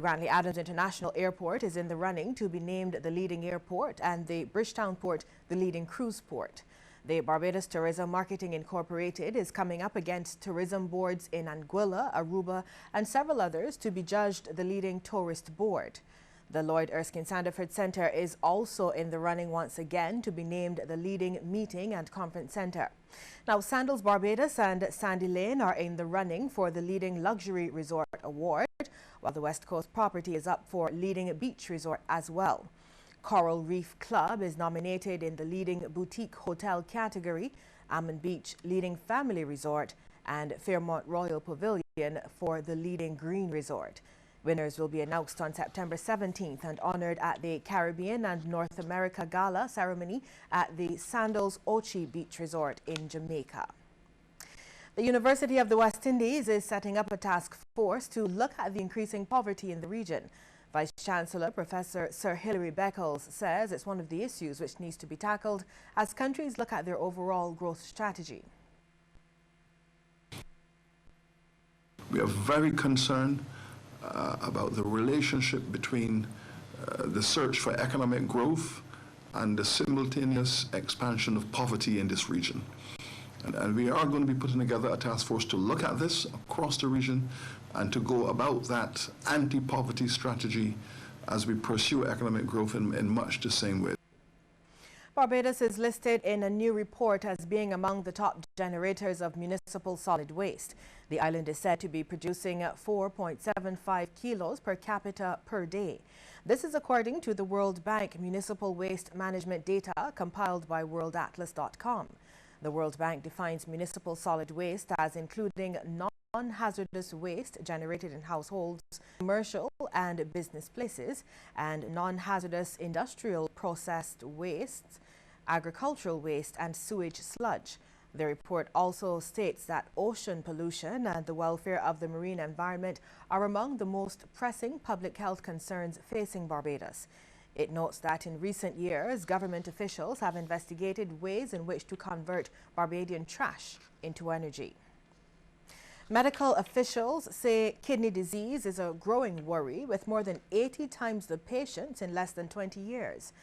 Grantley Adams International Airport is in the running to be named the leading airport and the Bridgetown Port the leading cruise port. The Barbados Tourism Marketing Incorporated is coming up against tourism boards in Anguilla, Aruba, and several others to be judged the leading tourist board. The Lloyd Erskine Sandiford Centre is also in the running once again to be named the leading meeting and conference centre. Now, Sandals Barbados and Sandy Lane are in the running for the leading luxury resort award, while the West Coast property is up for leading beach resort as well. Coral Reef Club is nominated in the leading boutique hotel category, Ammon Beach leading family resort, and Fairmont Royal Pavilion for the leading green resort. Winners will be announced on September 17th and honored at the Caribbean and North America Gala ceremony at the Sandals Ochi Beach Resort in Jamaica. The University of the West Indies is setting up a task force to look at the increasing poverty in the region. Vice-Chancellor Professor Sir Hilary Beckles says it's one of the issues which needs to be tackled as countries look at their overall growth strategy. We are very concerned about the relationship between the search for economic growth and the simultaneous expansion of poverty in this region. And we are going to be putting together a task force to look at this across the region and to go about that anti-poverty strategy as we pursue economic growth in much the same way. Barbados is listed in a new report as being among the top generators of municipal solid waste. The island is said to be producing 4.75 kilos per capita per day. This is according to the World Bank municipal waste management data compiled by worldatlas.com. The World Bank defines municipal solid waste as including non-hazardous waste generated in households, commercial and business places, and non-hazardous industrial processed wastes, agricultural waste, and sewage sludge. The report also states that ocean pollution and the welfare of the marine environment are among the most pressing public health concerns facing Barbados. It notes that in recent years, government officials have investigated ways in which to convert Barbadian trash into energy. Medical officials say kidney disease is a growing worry, with more than 80 times the patients in less than 20 years.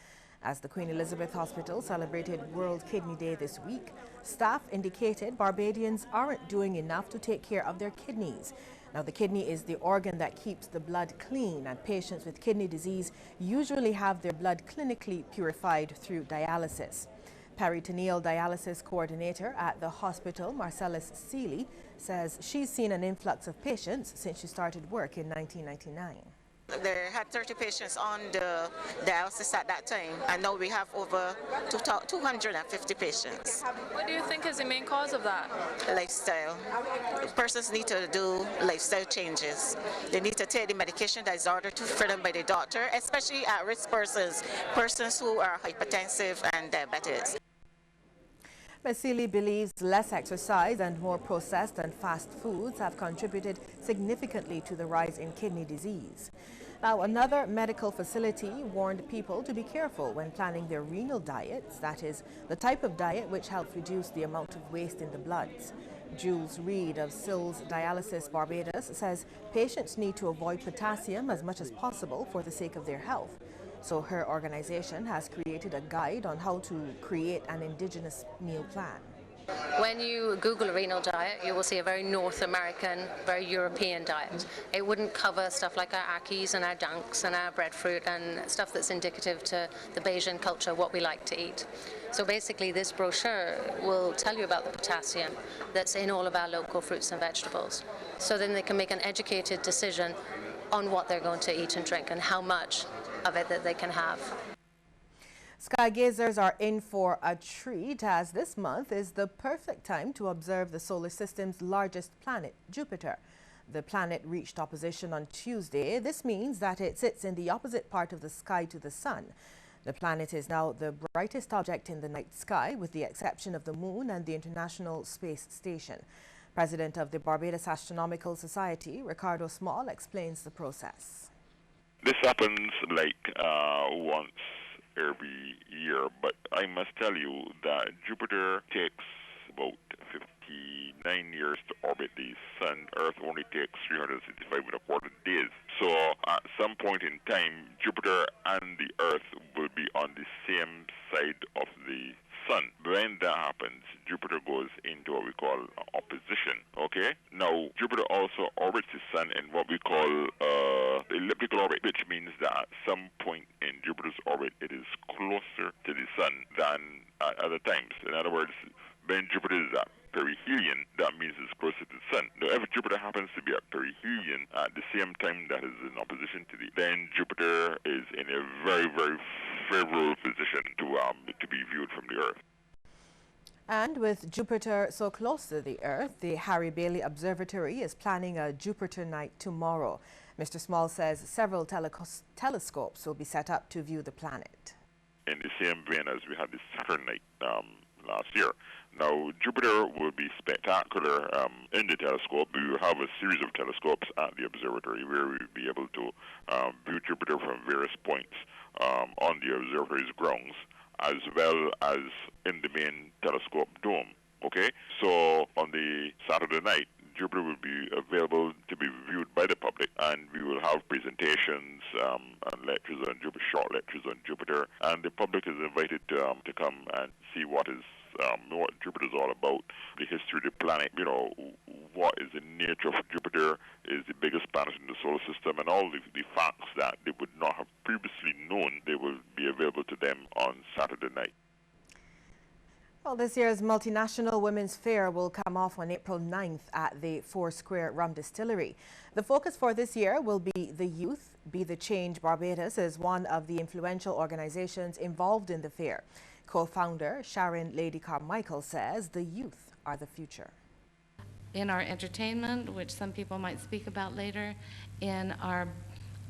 As the Queen Elizabeth Hospital celebrated World Kidney Day this week, staff indicated Barbadians aren't doing enough to take care of their kidneys. Now, the kidney is the organ that keeps the blood clean, and patients with kidney disease usually have their blood clinically purified through dialysis. Peritoneal dialysis coordinator at the hospital, Marcellus Seeley, says she's seen an influx of patients since she started work in 1999. They had 30 patients on the dialysis at that time, and now we have over 250 patients. What do you think is the main cause of that? Lifestyle. Persons need to do lifestyle changes. They need to take the medication that is ordered for them by the doctor, especially at-risk persons who are hypertensive and diabetics. Seeley believes less exercise and more processed and fast foods have contributed significantly to the rise in kidney disease. Now, another medical facility warned people to be careful when planning their renal diets, that is, the type of diet which helps reduce the amount of waste in the bloods. Jules Reed of Sills Dialysis Barbados says patients need to avoid potassium as much as possible for the sake of their health. So her organization has created a guide on how to create an indigenous meal plan. When you Google renal diet, you will see a very North American, very European diet. It wouldn't cover stuff like our akis and our dunks and our breadfruit and stuff that's indicative to the Bayesian culture, what we like to eat. So basically this brochure will tell you about the potassium that's in all of our local fruits and vegetables. So then they can make an educated decision on what they're going to eat and drink and how much of it that they can have. Skygazers are in for a treat, as this month is the perfect time to observe the solar system's largest planet, Jupiter. The planet reached opposition on Tuesday. This means that it sits in the opposite part of the sky to the sun. The planet is now the brightest object in the night sky, with the exception of the Moon and the International Space Station. President of the Barbados Astronomical Society, Ricardo Small, explains the process. This happens like once every year, but I must tell you that Jupiter takes about 59 years to orbit the Sun. Earth only takes 365 and a quarter days. So at some point in time, Jupiter and the Earth will be on the same side of the Sun. When that happens, Jupiter goes into what we call opposition. Okay? Now, Jupiter also orbits the Sun in what we call elliptical orbit, which means that at some point in Jupiter's orbit, it is closer to the Sun than at other times. In other words, when Jupiter is at perihelion, that means it's closer to the Sun. Now, if Jupiter happens to be at perihelion at the same time that is in opposition to then Jupiter is in a very, very favorable position to be viewed from the Earth. And with Jupiter so close to the Earth, the Harry Bailey Observatory is planning a Jupiter night tomorrow. Mr. Small says several telescopes will be set up to view the planet. In the same vein as we had the Saturn night last year. Now, Jupiter will be spectacular in the telescope. We will have a series of telescopes at the observatory where we will be able to view Jupiter from various points on the observatory's grounds, as well as in the main telescope dome. Okay? So, on the Saturday night, Jupiter will be available to be viewed by the public, and we will have presentations and lectures on Jupiter, short lectures on Jupiter, and the public is invited to come and see what Jupiter is all about, the history of the planet, what is the nature of Jupiter, is the biggest planet in the solar system, and all the facts that they would not have previously known, they will be available to them on Saturday night. Well, this year's Multinational Women's Fair will come off on April 9th at the Four Square Rum Distillery. The focus for this year will be the youth. Be the Change Barbados is one of the influential organizations involved in the fair. Co-founder Sharon Lady Carmichael says the youth are the future. In our entertainment, which some people might speak about later, in our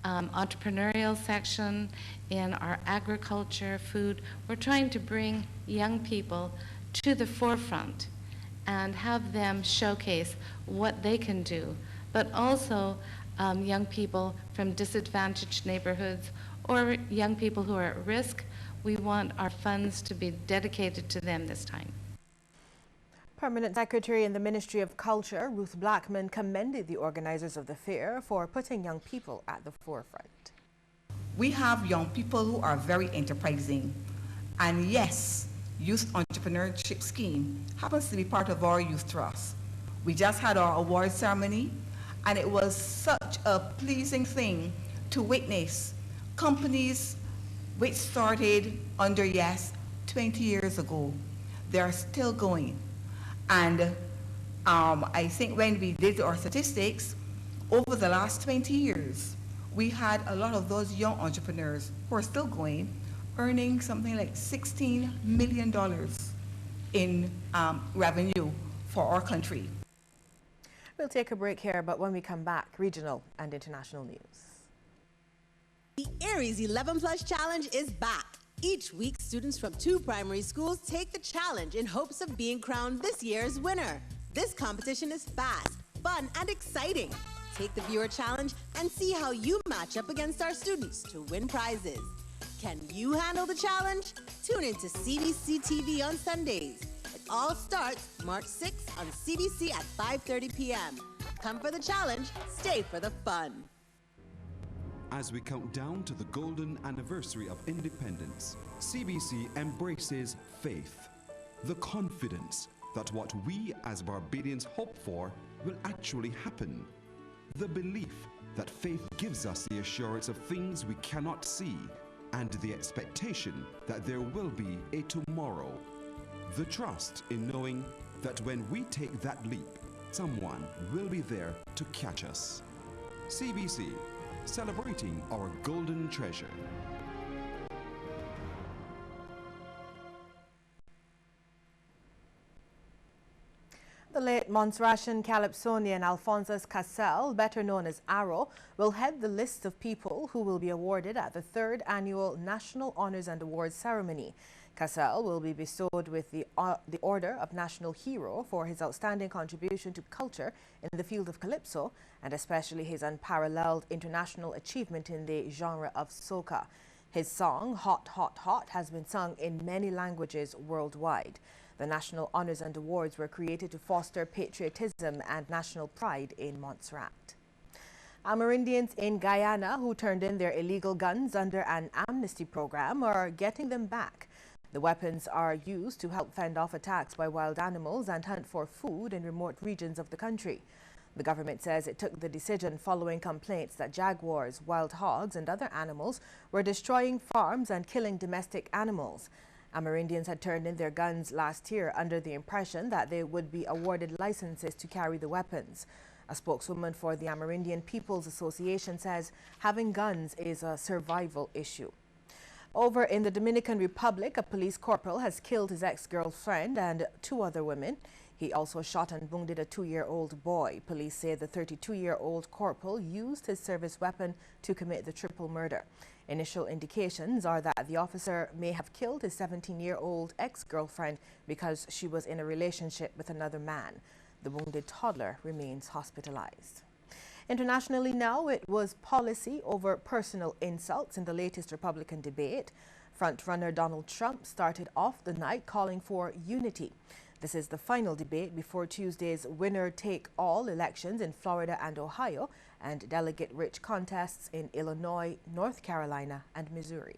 entrepreneurial section, in our agriculture, food, we're trying to bring young people to the forefront and have them showcase what they can do, but also young people from disadvantaged neighborhoods or young people who are at risk. We want our funds to be dedicated to them this time. Permanent Secretary in the Ministry of Culture, Ruth Blackman, commended the organizers of the fair for putting young people at the forefront. We have young people who are very enterprising. And yes, Youth Entrepreneurship Scheme happens to be part of our Youth Trust. We just had our award ceremony, and it was such a pleasing thing to witness companies which started under YES 20 years ago. They're still going. And I think when we did our statistics, over the last 20 years, we had a lot of those young entrepreneurs who are still going, earning something like $16 million in revenue for our country. We'll take a break here, but when we come back, regional and international news. The Aries 11 Plus Challenge is back. Each week, students from 2 primary schools take the challenge in hopes of being crowned this year's winner. This competition is fast, fun, and exciting. Take the viewer challenge and see how you match up against our students to win prizes. Can you handle the challenge? Tune in to CBC TV on Sundays. It all starts March 6th on CBC at 5:30 p.m. Come for the challenge, stay for the fun. As we count down to the golden anniversary of independence, CBC embraces faith, the confidence that what we as Barbadians hope for will actually happen, the belief that faith gives us the assurance of things we cannot see, and the expectation that there will be a tomorrow, the trust in knowing that when we take that leap, someone will be there to catch us. CBC, celebrating our golden treasure. The late Montserratian calypsonian Alphonsus Cassel, better known as Arrow, will head the list of people who will be awarded at the 3rd Annual National Honors and Awards Ceremony. Cassel will be bestowed with the Order of National Hero for his outstanding contribution to culture in the field of calypso, and especially his unparalleled international achievement in the genre of soca. His song, Hot, Hot, Hot, has been sung in many languages worldwide. The National Honors and Awards were created to foster patriotism and national pride in Montserrat. Amerindians in Guyana who turned in their illegal guns under an amnesty program are getting them back. The weapons are used to help fend off attacks by wild animals and hunt for food in remote regions of the country. The government says it took the decision following complaints that jaguars, wild hogs and other animals were destroying farms and killing domestic animals. Amerindians had turned in their guns last year under the impression that they would be awarded licenses to carry the weapons. A spokeswoman for the Amerindian People's Association says having guns is a survival issue. Over in the Dominican Republic, a police corporal has killed his ex-girlfriend and 2 other women. He also shot and wounded a 2-year-old boy. Police say the 32-year-old corporal used his service weapon to commit the triple murder. Initial indications are that the officer may have killed his 17-year-old ex-girlfriend because she was in a relationship with another man. The wounded toddler remains hospitalized. Internationally now, it was policy over personal insults in the latest Republican debate. Frontrunner Donald Trump started off the night calling for unity. This is the final debate before Tuesday's winner-take-all elections in Florida and Ohio and delegate-rich contests in Illinois, North Carolina, and Missouri.